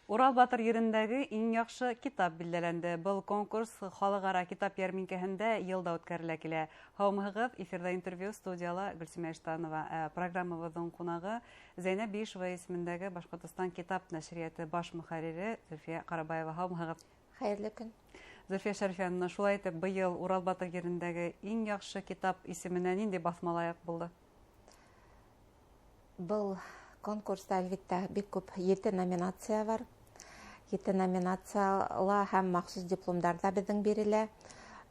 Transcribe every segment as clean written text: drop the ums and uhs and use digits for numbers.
Урал Батыр еріндегі иң яхшы китап билдәләнде. Бұл конкурс халыкара китап ярминкәһендә елда үткәрелә килә. Һаумыгыз, эфирда интервью студияла Гөлсемә Иштанова. Программабызның кунагы Зәйнәп Биишева исемендәге Башкортстан китап нәшрияты баш мөхәррире Зөлфия Карабаева. Һаумыгыз. Хәерле көн. Зөлфия Шәрифәновна, шулай итеп, быел Урал Батыр еріндәге иң яхшы китап исеменә нинди басма лайык булды? Бұл конкурста әлбәттә бик күп 7 номинация бар. 7 номинацияла һәм махсус дипломдарда безнең бирелә.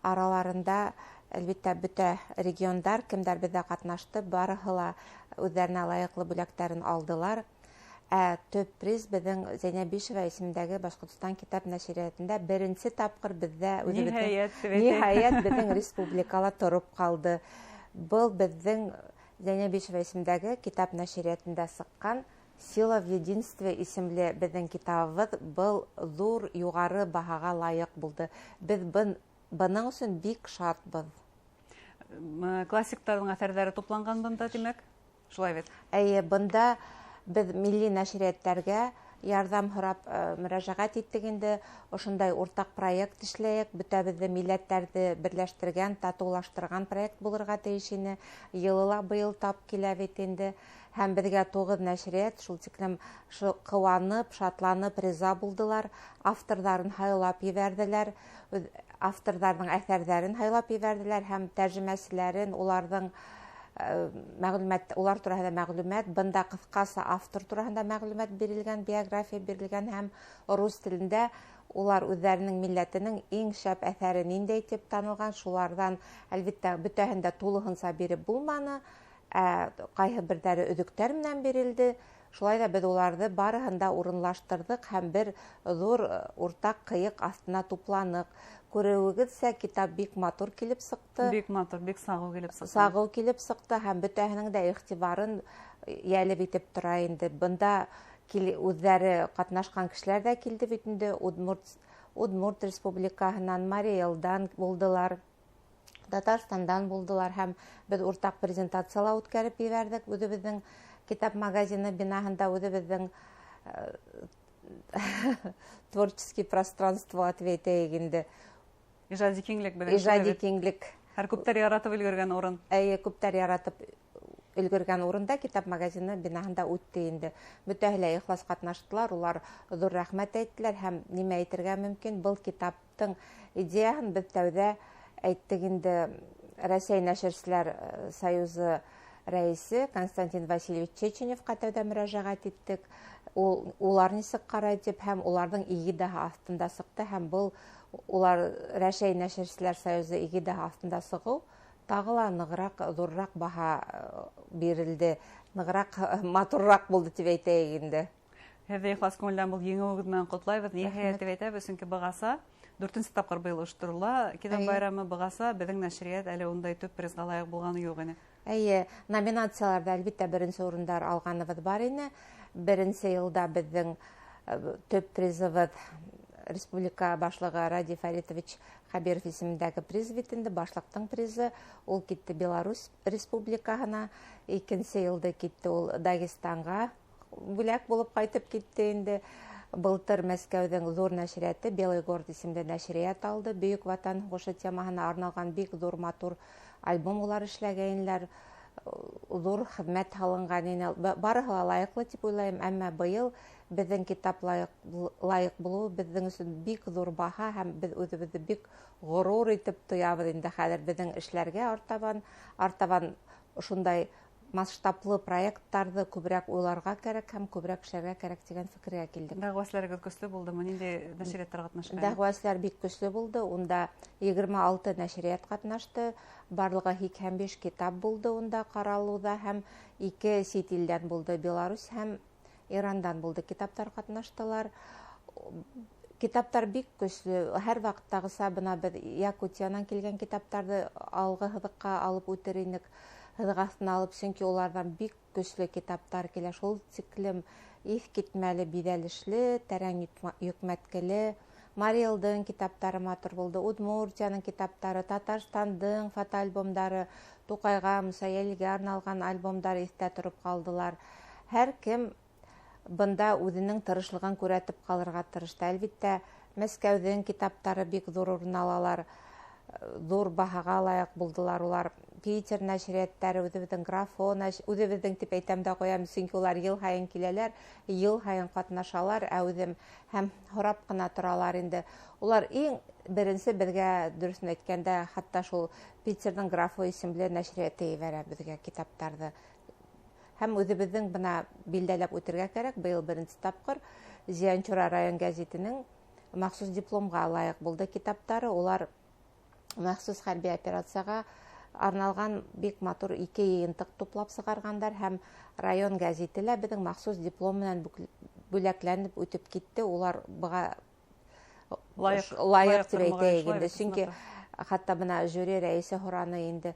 Араларында әлбәттә бөтә региондар, кемдер бездә катнашты, барыһы үзләренә лаеклы бүләкләрен алдылар. Төп приз безнең Зәйнәп Биишева исемендәге Башкортстан китап нәшриятында беренче тапкыр бездә ниһаять безнең республикала торып калды. Бұл безнең Зәйнәп Биишева исемендәге китап нәшриятында сыккан «Сила в единстве» исемле безнең китабыбыз был зур югары баһага лайык булды. Без буның өчен бик шатбыз. Классиктарның әсәрләре тупланган бында, димәк? Шулай бит. Бында без милли нәшриятләргә ярдәм һорап мөрәҗәгать иттек инде. Ошондай уртак проект эшләйек. Бөтәбезне милләтләрне берләштергән, татулаштырган проект булырга тиеш ине. Елыла быел тап килә бит инде. Һәм безгә 9 нәшрият шул тиклем кыланып, шатланып риза булдылар. Авторларын хайлап ебәрделәр. Авторларның әсәрләрен хайлап ебәрделәр һәм тәрҗемәчеләрен, уларның мәгълүмат, улар турында мәгълүмат, бында кыскасы автор турында мәгълүмат бирелгән, биография бирелгән һәм рус телендә улар үзләренең милләтенең иң шәп әсәрен инде итеп танылган. Шулардан әлбәттә бөтәһендә тулыгынса биреп булманы. Кайһы бердәре өҙөктәр менән бирелде. Шулай да без уларны барыһында урынлаштырдык һәм бер зур уртак кыйык астына тупланык. Күрүегеҙсә, китап бик матур килеп сыҡты. Бик матур, бик сағыу килеп сыҡты. Сағыу килеп сыҡты һәм бөтәһенең дә иғтибарын йәлеп итеп тора инде. Бында үҙҙәре ҡатнашҡан кешеләр дә килде бит инде. Удмурт республикаһынан, Марий Элдан булдылар. Татарстандан булдылар һәм без уртак презентациялар үткәреп ебәрдек. Үзебезнең китап магазины бинаһында үзебезнең творческий пространство ответәйек инде. Ижади киңлек белән. Ижади киңлек. Һәр күптәр яратып өлгөргән урын. Күптәр яратып өлгөргән урында китап магазины бинаһында үтте инде. Бөтәһе ихлас катнаштылар, улар зур рәхмәт әйттеләр һәм нимә әйтергә мөмкин, был китаптың идеяһын без тәүдә әйттек инде. Россия нәшерчеләр союзы рәисе Константин Васильевич Чеченевка тәүдә мөрәҗәгать иттек. Улар нисек карай дип һәм уларның игидәһе астында сыкты һәм был улар Россия нәшерчеләр союзы игидәһе астында сыгу тагыла ныграк, зуррак баһа бирелде. Ныграк, матуррак булды дип әйтәйек инде. Һеҙҙе ихлас күңелдән был еңеүегеҙ менән ҡотлайбыҙ. Ниһайәт дип әйтәбеҙ, сөнки бығаса 4-нче тапҡыр быйыл ойошторола. Китап байрамы бығаса беҙҙең нәшриәт әле ундай төп призға лайыҡ булғаны юҡ ине. Номинацияларда әлбиттә беренсе урындар алғаныбыҙ бар ине. Беренсе йылда беҙҙең төп призыбыҙ республика башлығы Ради Фаритович Хабиров исемендәге приз бит инде, башлыҡтың призы. Ул китте Беларусь республикаһына. Икенсе йылда китте ул Дагестанға. Бүләк булып ҡайтып китте инде. Былтыр Мәскәүҙең зур нәшриәте Белый город исемле нәшриәт алды. Бөйөк ватан һуғышы темаһына арналған бик зур матур альбом улар эшләгәйнеләр. Зур хеҙмәт һалынған ине. Барыһы ла лайыҡлы тип уйлайым, әммә быйыл беҙҙең китап лайыҡ булыуы беҙҙең өсөн бик зур баһа һәм беҙ үҙебеҙҙе бик ғорур итеп тоябыҙ инде хәҙер беҙҙең эшләргә артабан шундай масштаблы проекттарҙы күберәк уйларға кәрәк һәм күберәк эшләргә кәрәк дигән фекергә килдек. Дәғүәселәрегеҙ көслө булдымы? Ниндәй нәшриәттәр ҡатнашҡан? Дәғүәселәр бик көслө булды. Унда 26 нәшриәт ҡатнашты. Барлығы 85 китап булды унда ҡаралыуҙа һәм 2 сит илдән булды. Беларусь һәм Ирандан булды. Китаптар ҡатнаштылар. Китаптар бик көслө. Һәр ваҡыттағыса бына беҙ Якутиянан килгән китаптарҙы алғы һыҙыҡҡа алып үтер инек. Һыҙыҡ аҫтына алып, сөнки уларҙан бик көслө китаптар килә. Шул тиклем иҫ китмәле, биҙәлешле, тәрән йөкмәткеле. Марий Элдың китаптары матур булды. Удмуртияның китаптары, Татарстандың фотоальбомдары, Туҡайға, Муса Йәлигә арналған альбомдар иҫтә тороп ҡалдылар. Һәр кем бында үзенең тырышлыгын күрәтеп калырга тырышты. Әлбиттә, Мәскәүдән китаплары бик зур урын алалар, зур баһага лайык булдылар улар. Питер нәшрияттәре, үзебезнең графон, үзебезнең дип әйтәм дә куям, чөнки улар ел һайын киләләр, ел һайын катнашалар, үзем һәм һорап кына торалар инде. Улар иң беренче безгә, дөресен әйткәндә, хәтта шул Питерның графо исемле нәшрияты ебәрә безгә китаптарны. Һәм үзебезнең бына билдәләп үтәргә кирәк, быел беренче тапкыр Зиянчура район газетының махсус дипломга лайык булды китаптары. Улар махсус хәрби операцияга арналган бик матур 2 йыентык туплап сыгаргандар һәм район газеты лә безнең махсус диплом белән бүләкләнеп үтеп китте. Улар быга лайык дип әйтәйек инде, чөнки хәтта бына жюри рәисе һораны инде,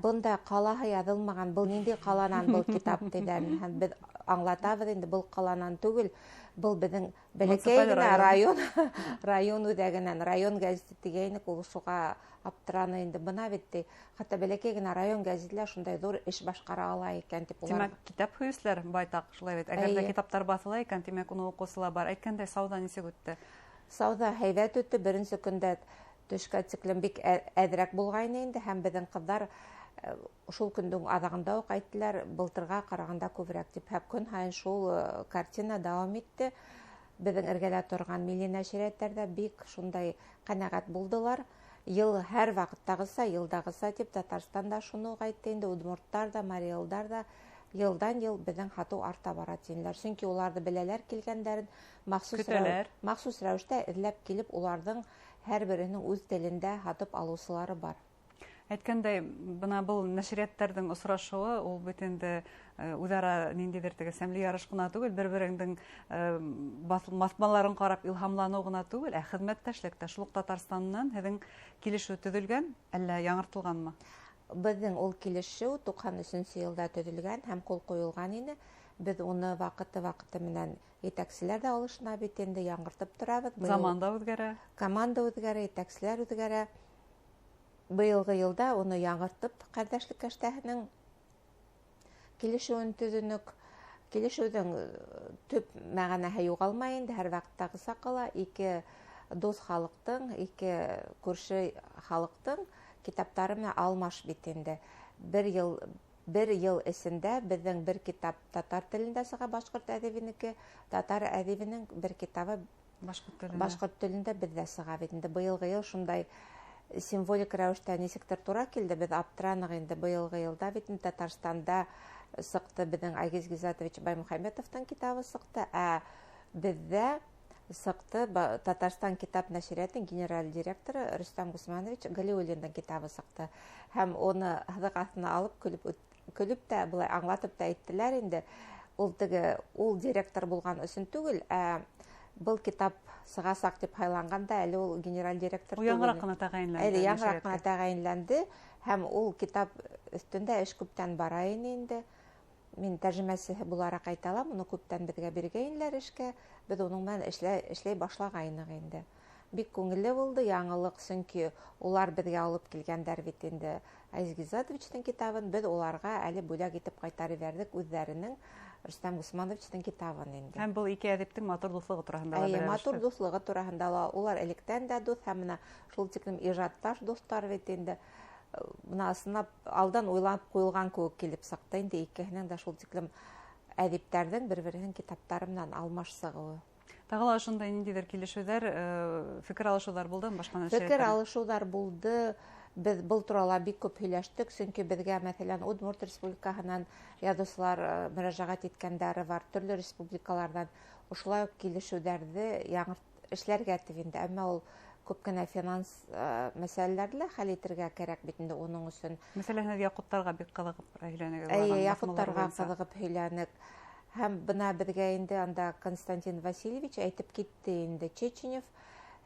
бында калаһы язылмаган, был нинди каланан был китап дигән. Һәм без аңлатабыз инде, был каланан түгел, был безнең бәләкәй генә район үҙәгенән, район газеты дигәйнек, ул шуга аптыраны инде. Бына бит хәтта бәләкәй генә район газетлә шундай зур эш башкара ала икән дип улар. Димәк, китап һөйүсләр байтак шулай бит. Әгәр дә китаптар басыла икән, димәк, уны укысылар бар. Әйткәндәй, сауда нисек үтте? Сауда һәйбәт үтте. Беренче көндә төшкә тиклем бик әҙерәк булғайны инде, һәм безнең ҡыҙҙар шул көндөң аҙағында уҡ әйттеләр, былтырға ҡарағанда күберәк дип. Һәм көн һайын шул картина дауам итте. Безнең эргәлә торған милли нәшриәттәрҙә бик шундай ҡәнәғәт булдылар. Йыл һәр ваҡыттағыса, йылдағыса дип, Татарстанда шуны уҡ әйтте инде, Удмурттар да, Мариэлдар да йылдан-йыл безнең һатыу арта бара тинеләр. Сөнки уларҙы беләләр килгәндәрен, махсус рәүештә эҙләп килеп, уларҙың һәр береһенең үҙ телендә һатып алыусылары бар. Әйткәндәй, бына был нәшриәттәрҙең осрашыуы, ул бит инде үҙара ниндидер теге сәмле ярыш кына түгел, бер-береңдең баҫмаларын ҡарап илһамланыу ғына түгел, ә хеҙмәттәшлек тә. Шул уҡ Татарстаннан һеҙҙең килешеү төҙөлгән, әллә яңыртылғанмы? Беҙҙең ул килешеү 93 йылда төҙөлгән һәм ҡул ҡуйылған ине. Беҙ уны ваҡыты менән етәкселәр дә алышына бит инде, яңыртып торабыҙ. Заман да үҙгәрә. Команда үҙгәрә, етәкселәр үҙгәрә. Быйылғы йылда уны яңыртып, ҡәрҙәшлек кәштәһенең килешеүен төҙөнөк. Килешеүҙең төп мәғәнәһе юғалмай инде, һәр ваҡыттағыса ҡала. 2 дус халыҡтың, 2 күрше халыҡтың китаптары менән алмаш бит инде. Бер йыл эсендә беҙҙең бер китап татар телендә сыға, башҡорт әҙибинеке, татар әҙибинең бер китабы башҡорт телендә беҙҙә сыға бит инде. Быйылғы йыл шундай символик рәүештә нисектер тура килде, беҙ аптыраныҡ инде. Быйылғы йылда бит Татарстанда сыҡты беҙҙең Айгиз Гизатович Баймөхәмәтовтың китабы сыҡты, ә беҙҙә сыҡты Татарстан китап нәшриәтенең генераль директоры Рөстәм Госманович Галиуллиндың китабы сыҡты. Һәм уны һыҙыҡ аҫтына алып көлөп тә, былай аңлатып та әйттеләр инде. Ул директор булған өсөн түгел, ә был китап сығасаҡ дип һайланғанда, әле ул генераль директор түгел. Яңыраҡ ҡына тәғәйенләнде. Әле яңыраҡ ҡына тәғәйенләнде, һәм ул китап өҫтөндә эш күптән бара ине инде. Мин тәржемәсеһе булараҡ әйтә алам, уны күптән беҙгә биргәйнеләр эшкә. Беҙ уның менән эшләй башлағайныҡ инде. Бик күңелле булды, яңылыҡ, сөнки улар беҙгә алып килгәндәр бит инде Айгиз Гизатовичтың китабын, беҙ уларға әле бүләк итеп ҡайтарып бирҙек үҙҙәренең Рөстәм Госмановичтың китабын инде. Һәм был 2 әҙиптең матур дуҫлығы тураһында ла бәйләнеште. Матур дуҫлығы тураһында ла. Улар электән дә дуҫ, һәм менә шул тиклем ижадташ дуҫтар бит инде. Бына ысынлап алдан уйланып ҡуйылған кеүек килеп сыҡты инде. Икеһенең дә шул тиклем әҙиптәрҙең бер-береһенең китаптары менән алмаш сығыуы. Тағы ла ошондай ниндейҙер килешеүҙәр, фекер алышыуҙар булдымы башҡа нәшриәттәрҙә? Фекер алышыуҙар булды. Беҙ был турала бик күп һөйләштек, сөнки беҙгә, мәҫәлән, Удмурт республикаһынан яҙыусылар мөрәжәғәт иткәндәре бар, төрлө республикаларҙан. Ошолай уҡ килешеүҙәрҙе эшләргә тип инде. Әммә ул күп кенә финанс мәсьәләләрҙе лә хәл итергә кәрәк бит инде уның өсөн. Мәсәлән, һеҙ яҡуттарға бик ҡыҙығып һөйләнегеҙ. Яҡуттарға ҡыҙығып һөйләнек. Һәм бына беҙгә инде анда Константин Васильевич әйтеп китте инде, Чеченев.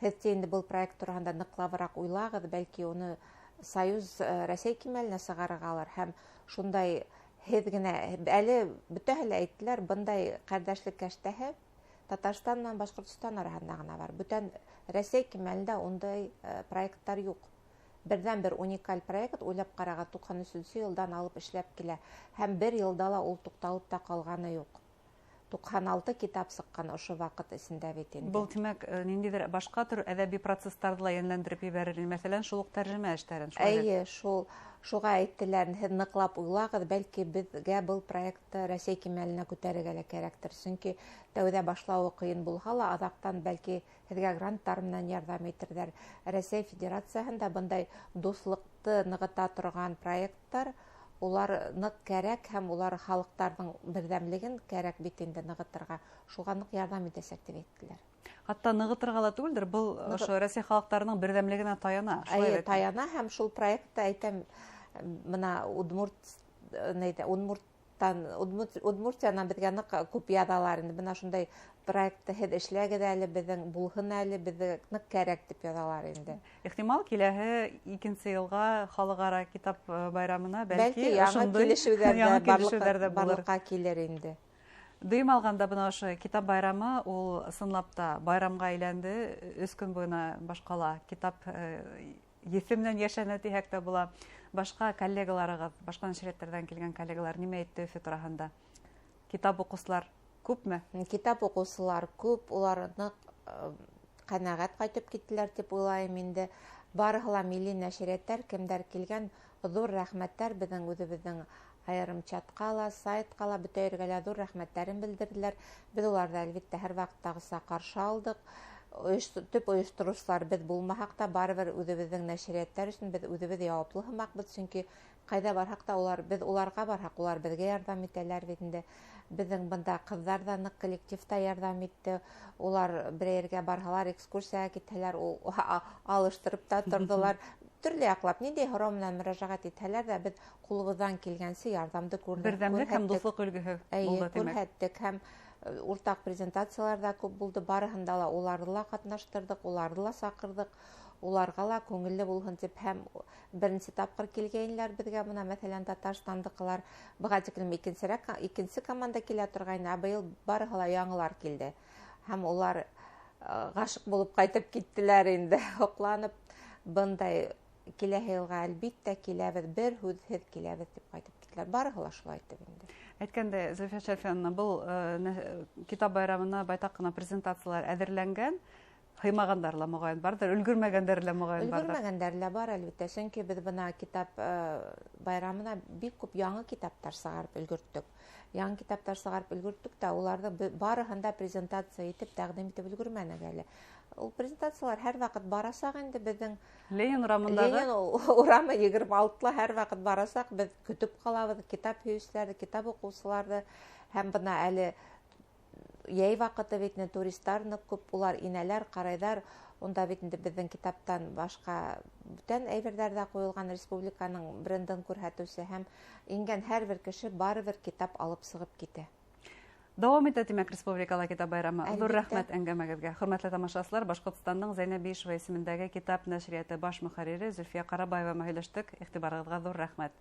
Һеҙ инде был проект тураһында ныҡлабыраҡ уйлағыҙ, бәлки уны Союз Рәсәй кимәленә сығарғалар. Һәм шундай һеҙ генә, әле бөтәһе лә әйттеләр, бындай ҡәрҙәшлек кәштәһе Татарстан менән Башҡортостан араһында ғына бар. Бүтән Рәсәй кимәлендә ундай проекттар юҡ. Берҙән-бер уникаль проект, уйлап ҡарағыҙ, 93 йылдан алып эшләп килә. Һәм бер йылда ла ул туҡталып та ҡалғаны юҡ. 96 китап сыккан ошо вакыт эсендә бит инде. Бұл тимәк, ниндидер башка төр әдәби процесстарны ла йөнләндереп ебәрер. Мәсәлән, шул ук тәрҗемә эшләрен. Әйе, шуга әйттеләр, һез ныклап уйлагыз, бәлки безгә был проектты Россия кимәленә күтәрергә лә кирәктер. Чөнки тәүдә башлауы кыен булса ла, азактан бәлки һезгә гранттар менән ярдәм итерләр. Россия Федерацияһендә бындай дуслыкты ныгыта торган проекттар улар нык кәрәк һәм улар халыктарның бердәмлеген кәрәк бит инде ныгытырга. Шуга нык ярдәм итәсәк дип әйттеләр. Хатта ныгытырга ла түгелдер, был ошо Россия халыктарының бердәмлегенә таяна. Әйе, таяна һәм шул проектта әйтәм, мына Удмуртиянан безгә нык күп язалар инде. Мына шундай проектты һез эшләгез әле, безнең булһын әле, безгә нык кәрәк дип язалар инде. Ихтимал киләһе 2нче елга халыкара китап байрамына бәлки яңа килешүләрдә барлыкка килер инде. Дыйм алганда бына ошо китап байрамы ул сынлап та байрамга әйләнде. 3 көн буена башкала китап еҫе менән йәшәнә тиһәк тә була. Башка коллегаларыгыз, башка нәшриәттәрдән килгән коллегалар нимә әйтте Өфө тураһында? Китап укучылар күпме? Китап укучылар күп, улар нык канәгать кайтып киттеләр дип уйлайм инде. Барыһы ла милли нәшриәттәр, кемдәр килгән, зур рәхмәттәр безнең үзебезнең айрым чатка ла, сайтка ла, бөтә ергә лә зур рәхмәттәрен белдерделәр. Без уларны әлбиттә һәр вакыттагыса каршы алдык. Төп оештыручылар без булмасак та, барыбер үзебезнең нәшриәттәр өчен без үзебез яуаплы һымакбыз, чөнки кайда барсак та без уларга барсак, улар безгә ярдәм итәләр бит инде. Безнең бында кызлар да нык коллективта ярдәм итте. Улар бер ергә барһалар, экскурсияга китәләр, алыштырып та тордылар. Төрле яклап, нинди һорау менән мөрәҗәгать итәләр дә, без кулыбыздан килгәнчә ярдәмде күрдек. Бердәмлек һәм дуслык өлгеһе булды тимәк. Күрһәттек һәм уртак презентациялар да күп булды. Барыһында ла уларны ла катнаштырдык, уларны ла сакырдык. Уларга ла күңелле булһын дип һәм беренче тапкыр килгәннәр безгә мына мәсәлән Татарстандыкылар быга тиклем икенче команда килә торган, ә быел барыһы ла яңалар килде. Һәм улар гашык булып кайтып киттеләр инде, хокланып. Бындай киләһе елга әлбиттә киләбез, бер һүзһез киләбез дип кайтып киттеләр. Барыһы ла шулай итеп инде. Әйткәндә, Зөлфия Шәрифовна, был китап байрамына байтак кына презентациялар әзерләнгән. Хыймагандар ла мөгаен бардыр, өлгөрмәгәндәр лә мөгаен бардыр. Өлгөрмәгәндәр лә бар әлбиттә, чөнки без бына китап байрамына бик күп яңа китаптар сыгарып өлгөрттек. Яңа китаптар сыгарып өлгөрттек тә, уларны барыһында презентация итеп тәкъдим итеп өлгөрмәнек әле. Ул презентациялар һәр вакыт барасак инде безнең Ленин урамындагы Ленин урамы 26-ла һәр вакыт барасак, без көтеп калабыз китап һөйүчеләрне, китап укучыларны һәм бына әле яй вакыты бит туристлар нык күп, улар инәләр, карайдар. Унда бит безнең китаптан башка бүтән әйберләр дә куелган, республиканың брендын күрһәтүче һәм ингән һәрбер кеше барыбер китап алып сыгып китә. Дәвам итә тимәк республикала китап байрамы. Зур рәхмәт әңгәмәгезгә. Хөрмәтле тамашачылар, Башкортстанның Зәйнәп Биишева исемендәге китап нәшрияты баш мөхәррире Зөлфия Карабаева һөйләштек. Игътибарыгызга зур рәхмәт.